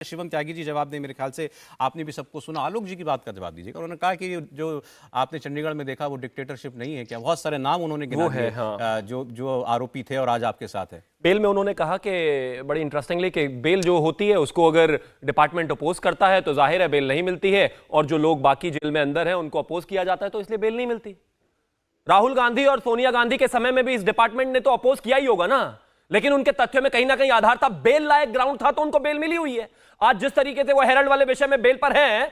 शिवम त्यागी जी जवाब दें, मेरे ख्याल से आपने भी सबको सुना। आलोक जी की बात का जवाब दीजिएगा। उन्होंने कहा कि जो आपने चंडीगढ़ में देखा वो डिक्टेटरशिप नहीं है क्या? बहुत सारे नाम उन्होंने गिना दिए, हाँ। जो जो आरोपी थे और आज आपके साथ है। बेल में उन्होंने कहा कि बड़ी इंटरेस्टिंगली कि बेल जो होती है उसको अगर डिपार्टमेंट अपोज करता है तो जाहिर है बेल नहीं मिलती है, और जो लोग बाकी जेल में अंदर हैं उनको अपोज किया जाता है तो इसलिए बेल नहीं मिलती। राहुल गांधी और सोनिया गांधी के समय में भी इस डिपार्टमेंट ने तो अपोज किया ही होगा ना, लेकिन उनके तथ्यों में कहीं ना कहीं आधार था, बेल लायक ग्राउंड था तो उनको बेल मिली हुई है। आज जिस तरीके से वो हेरल्ड वाले विषय में बेल पर है,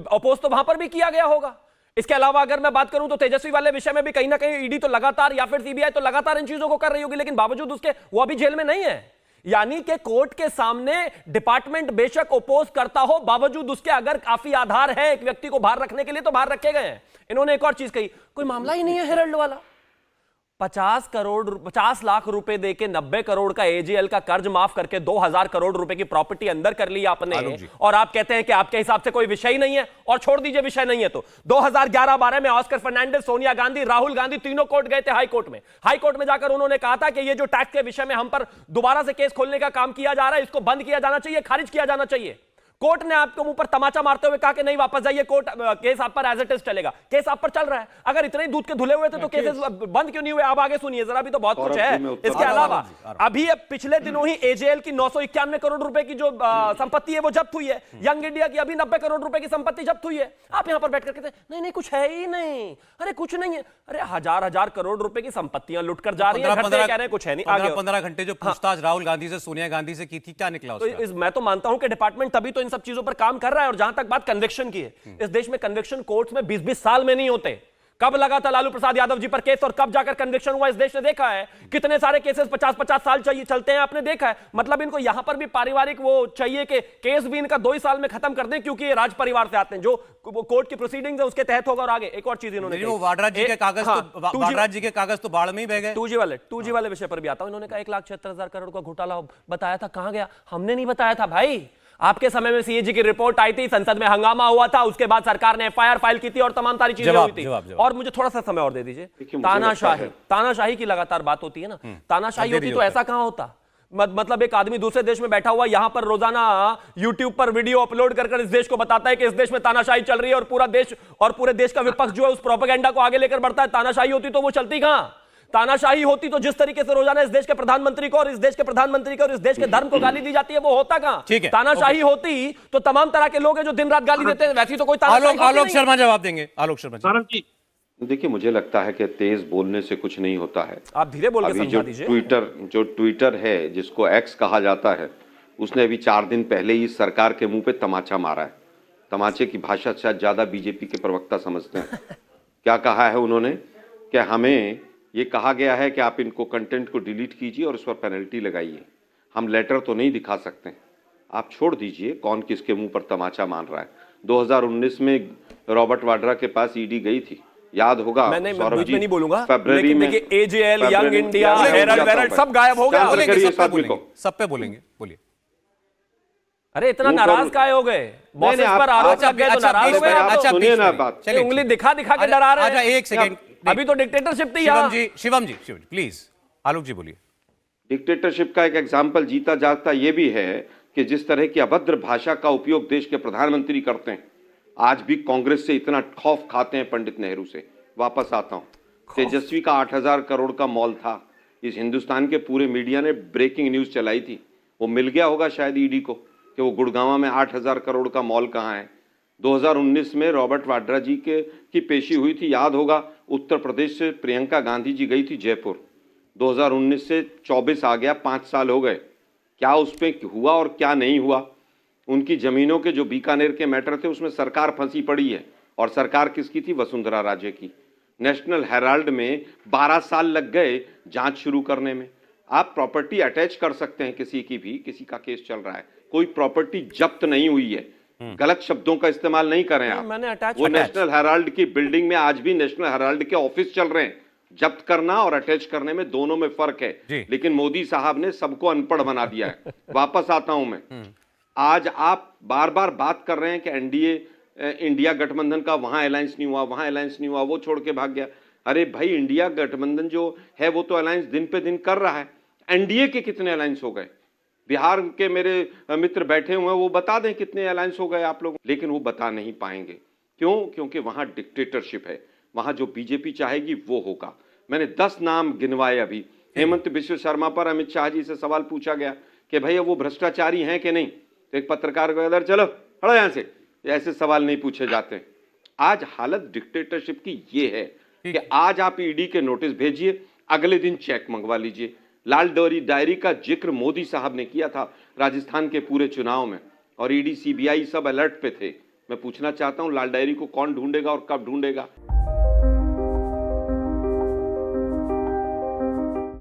अपोज तो वहां पर भी किया गया होगा। इसके अलावा अगर मैं बात करूं तो तेजस्वी वाले विषय में भी कहीं ना कहीं ईडी तो लगातार या फिर सीबीआई तो लगातार इन चीजों को कर रही होगी, लेकिन बावजूद उसके वो अभी जेल में नहीं है। यानी कि कोर्ट के सामने डिपार्टमेंट बेशक अपोज करता हो, बावजूद उसके अगर काफी आधार है एक व्यक्ति को बाहर रखने के लिए तो बाहर रखे गए हैं। इन्होंने एक और चीज कही, कोई मामला ही नहीं है हेरल्ड वाला। 50 लाख रुपए देके 90 करोड़ का एजेएल का कर्ज माफ करके 2000 करोड़ रुपए की प्रॉपर्टी अंदर कर ली आपने, और आप कहते हैं कि आपके हिसाब से कोई विषय ही नहीं है। और छोड़ दीजिए विषय नहीं है तो 2011-12 में ऑस्कर फर्नांडिस, सोनिया गांधी, राहुल गांधी तीनों कोर्ट गए थे, हाई कोर्ट में। हाई कोर्ट में जाकर उन्होंने कहा था कि ये जो टैक्स के विषय में हम पर दोबारा से केस खोलने का काम किया जा रहा है, इसको बंद किया जाना चाहिए, खारिज किया जाना चाहिए। कोर्ट ने आपको मुंह पर तमाचा मारते हुए कहा कि नहीं वापस जाइए, कोर्ट केस आप पर एज इट इज चलेगा। केस आप पर चल रहा है। अगर इतने दूध के धुले हुए थे तो केसेस बंद क्यों नहीं हुए? अब आगे सुनिए जरा, भी तो बहुत कुछ है। इसके अलावा अभी पिछले दिनों ही एजेएल की 991 करोड़ रुपए की जो संपत्ति है वो जब्त हुई है। यंग इंडिया की अभी 90 करोड़ रुपए की संपत्ति जब्त हुई है। आप यहां पर बैठ कर कहते हैं नहीं नहीं कुछ है ही नहीं, अरे कुछ नहीं है। अरे हजार करोड़ रुपए की संपत्तियां लुट कर जा रही है, कह रहे हैं कुछ है नहीं। आगे 15 घंटे जो पूछताछ राहुल गांधी से, सोनिया गांधी से की थी, क्या निकला उसका? मैं तो मानता हूं कि डिपार्टमेंट तभी तो इन सब चीजों पर काम कर रहा है। और जहां तक बात कन्विक्शन की है, इस देश में कन्विक्शन कोर्ट्स में 20-20 साल में नहीं होते। कब लगा था लालू प्रसाद यादव जी पर केस और कब जाकर कन्विक्शन हुआ, इस देश ने देखा है। कितने सारे केसेस 50-50 साल चाहिए चलते हैं, आपने देखा है। मतलब इनको यहां पर भी पारिवारिक वो चाहिए कि केस भी इनका 2 ही साल में खत्म कर दें, क्योंकि ये राज परिवार से आते हैं। जो कोर्ट की प्रोसीडिंग्स है उसके तहत होगा। और आगे एक और चीज इन्होंने कही, वाड्रा जी के कागज तो बाढ़ में ही बह गए। 2G वाले विषय पर भी आता हूं। इन्होंने कहा 1,76,000 करोड़ का घोटाला बताया था, कहां गया? हमने नहीं बताया था भाई। आपके समय में सीएजी की रिपोर्ट आई थी, संसद में हंगामा हुआ था, उसके बाद सरकार ने एफआईआर फाइल की थी और तमाम सारी चीजें हुई थी। और मुझे थोड़ा सा समय और दे दीजिए। तानाशाही की लगातार बात होती है ना, तानाशाही होती तो ऐसा कहां होता? मतलब एक आदमी दूसरे देश में बैठा हुआ यहां पर रोजाना यूट्यूब पर वीडियो अपलोड कर इस देश को बताता है कि इस देश में तानाशाही चल रही है, और पूरा देश और पूरे देश का विपक्ष जो है उस प्रोपेगेंडा को आगे लेकर बढ़ता है। तानाशाही होती तो वो चलती कहां? तानाशाही होती तो जिस तरीके से रोजाना इस देश के प्रधानमंत्री को और इस देश के प्रधानमंत्री को और इस देश के धर्म को गाली दी जाती है, वो होता कहां? तानाशाही होती तो तमाम तरह के लोग हैं जो दिन रात गाली देते हैं। वैसी तो कोई तानाशाही। आलोक शर्मा जवाब देंगे। आलोक शर्मा जी। देखिए, मुझे लगता है कि तेज बोलने से कुछ नहीं होता है। आप धीरे बोल के समझा दीजिए। जो ट्विटर है, जिसको एक्स कहा जाता है, उसने अभी 4 दिन पहले ही सरकार के मुंह पे तमाचा मारा है। तमाचे की भाषा शायद ज्यादा बीजेपी के प्रवक्ता समझते हैं। क्या कहा है उन्होंने कि हमें ये कहा गया है कि आप इनको कंटेंट को डिलीट कीजिए और उस पर पेनल्टी लगाइए। हम लेटर तो नहीं दिखा सकते, आप छोड़ दीजिए कौन किसके मुंह पर तमाचा मार रहा है। 2019 में रॉबर्ट वाड्रा के पास ईडी गई थी, याद होगा। मैं नहीं बोलूंगा, फरवरी में एजेएल, यंग इंडिया, हेरल्ड सब गायब हो गया। सब पे बोलेंगे, बोलिए। अरे इतना नाराज काहे हो गए? बॉसेस पर आरोप लग गए तो नाराज हो गए। अच्छा सुनिए ना बात, उंगली दिखा के डरा रहे हैं। एक सेकंड, अभी तो डिक्टेटरशिप थी। शिवम जी प्लीज। आलोक जी बोलिए। डिक्टेटरशिप का एक एग्जाम्पल जीता जागता ये भी है कि जिस तरह की अभद्र भाषा का उपयोग देश के प्रधानमंत्री करते हैं, आज भी कांग्रेस से इतना खौफ खाते हैं पंडित नेहरू से। वापस आता हूं, तेजस्वी का 8,000 करोड़ का मॉल था। इस हिंदुस्तान के पूरे मीडिया ने ब्रेकिंग न्यूज चलाई थी। वो मिल गया होगा शायद ईडी को कि वो गुड़गांव में 8,000 करोड़ का मॉल कहाँ है। 2019 में रॉबर्ट वाड्रा जी की पेशी हुई थी, याद होगा। उत्तर प्रदेश से प्रियंका गांधी जी गई थी जयपुर। 2019 से 24 आ गया, 5 साल हो गए। क्या उस पर हुआ और क्या नहीं हुआ? उनकी जमीनों के जो बीकानेर के मैटर थे उसमें सरकार फंसी पड़ी है, और सरकार किसकी थी? वसुंधरा राजे की। नेशनल हेराल्ड में 12 साल लग गए जांच शुरू करने में। आप प्रॉपर्टी अटैच कर सकते हैं किसी की भी, किसी का केस चल रहा है, कोई प्रॉपर्टी जब्त नहीं हुई है। गलत शब्दों का इस्तेमाल नहीं करें आप। वो नेशनल हेराल्ड की बिल्डिंग में आज भी नेशनल हेराल्ड के ऑफिस चल रहे हैं। जब्त करना और अटैच करने में दोनों में फर्क है, लेकिन मोदी साहब ने सबको अनपढ़ बना दिया है। वापस आता हूं मैं। आज आप बार बार बात कर रहे हैं कि एनडीए इंडिया गठबंधन का वहां अलायंस नहीं हुआ, वहां अलायंस नहीं हुआ, वो छोड़ के भाग गया। अरे भाई, इंडिया गठबंधन जो है वो तो अलायंस दिन पे दिन कर रहा है। एनडीए के कितने अलायंस हो गए? बिहार के मेरे मित्र बैठे हुए हैं, वो बता दें कितने अलायंस हो गए आप लोग, लेकिन वो बता नहीं पाएंगे। क्यों? क्योंकि वहां डिक्टेटरशिप है, वहां जो बीजेपी चाहेगी वो होगा। मैंने 10 नाम गिनवाए अभी। हेमंत बिश्व शर्मा पर अमित शाह जी से सवाल पूछा गया कि भैया वो भ्रष्टाचारी हैं कि नहीं, तो एक पत्रकार को इधर चलो हटो यहां से, ऐसे सवाल नहीं पूछे जाते। आज हालत डिक्टेटरशिप की ये है कि आज आप ईडी के नोटिस भेजिए, अगले दिन चेक मंगवा लीजिए। लाल डायरी का जिक्र मोदी साहब ने किया था राजस्थान के पूरे चुनाव में, और ईडी सीबीआई सब अलर्ट पे थे। मैं पूछना चाहता हूं लाल डायरी को कौन ढूंढेगा और कब ढूंढेगा?